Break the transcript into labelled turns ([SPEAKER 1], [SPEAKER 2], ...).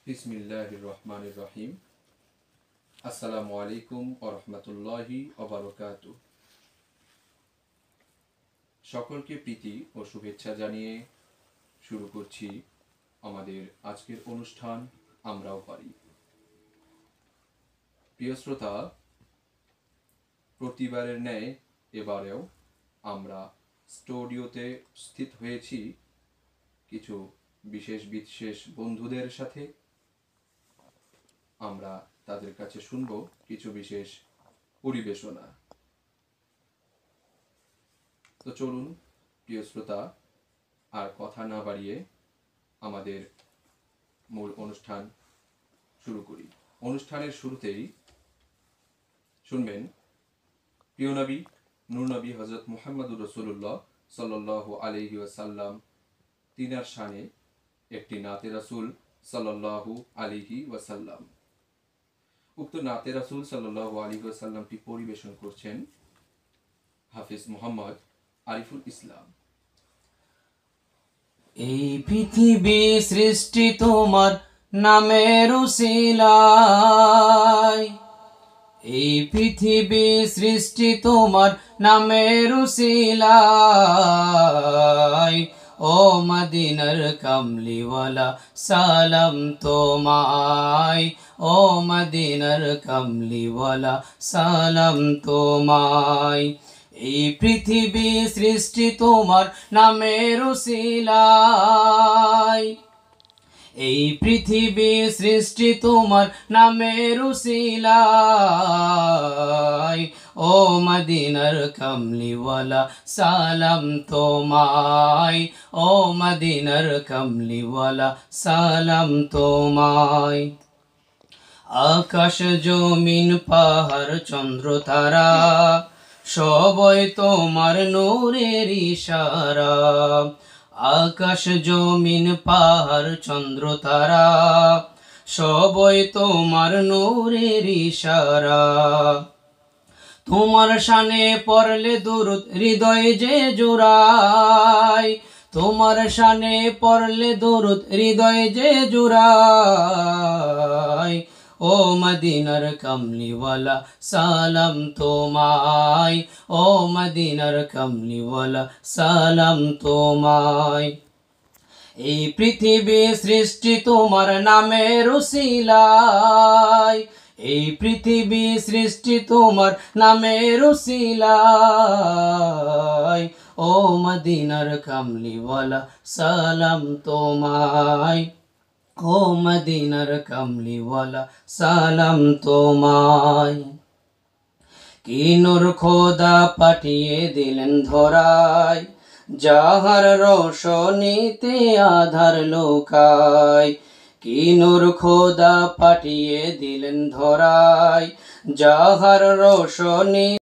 [SPEAKER 1] বিসমিল্লাহির রহমানির রহিম। আসসালামু আলাইকুম ওয়া রাহমাতুল্লাহি ওয়া বারাকাতুহু। সকলকে প্রীতি ও শুভেচ্ছা জানিয়ে শুরু করছি আমাদের আজকের অনুষ্ঠান আমরাও পারি। প্রিয় শ্রোতা, প্রতিবারের ন্যায় এবারেও আমরা স্টুডিওতে স্থিত হয়েছি কিছু বিশেষ বিশেষ বন্ধুদের সাথে। আমরা তাদের কাছে শুনব কিছু বিশেষ পরিবেশনা। তো চলুন প্রিয় শ্রোতা, আর কথা না বাড়িয়ে আমাদের মূল অনুষ্ঠান শুরু করি। অনুষ্ঠানের শুরুতেই শুনবেন প্রিয় নবী নূর নবী হযরত মুহাম্মদুর রাসূলুল্লাহ সাল্লাল্লাহু আলাইহি ওয়াসাল্লাম তিনার শানে একটি নাতে রাসূল সাল্লাল্লাহু আলাইহি ওয়াসাল্লাম। উক্ত নাতে রাসূল সাল্লাল্লাহু আলাইহি ওয়াসাল্লামটি পরিবেশন করছেন হাফিজ মোহাম্মদ আরিফুল ইসলাম।
[SPEAKER 2] এই পৃথিবী সৃষ্টি তোমার নামের উসিলায়, এই পৃথিবী সৃষ্টি তোমার নামের উসিলায়। ও মদিনার কামলিওয়ালা সালাম তোমায়, ও মদিনার কামলিওয়ালা সালাম তোমায়। এই পৃথিবী সৃষ্টি তোমার নামের উসিলায়, এই পৃথিবী সৃষ্টি তোমার নামের উসিলায়। ও মদিনার কামলিওয়ালা সালাম তোমায়, ও মদিনার কামলিওয়ালা সালাম তোমায়। আকাশ জমিন পাহাড় চন্দ্র তারা সবই তোমার নূরের ইশারা। আকাশ জমিন পাহাড় চন্দ্র তারা সবই তোমার নূরের ইশারা। তোমার শানে পড়লে দুরূদ হৃদয় যে জুড়ায়, তোমার শানে পড়লে দুরূদ হৃদয় যে জুড়ায়। ও মদিনার কামলিওয়ালা সালাম তোমায়, ও মদিনার কামলিওয়ালা সালাম তোমায়। এই পৃথিবী সৃষ্টি তোমার নামের উসিলায়, এই পৃথিবী সৃষ্টি তোমার নামের উসিলায়। ও মদিনার কামলিওয়ালা সালাম তোমায়, ও মদিনার কামলিওয়ালা সালাম তোমায়। কি নূর খোদা পাঠিয়ে দিলেন ধরায়, যাহার রোশনীতে আধার লুকায়। কি নূর খোদা পাঠিয়ে দিলেন ধরায়, যাহার রোশনী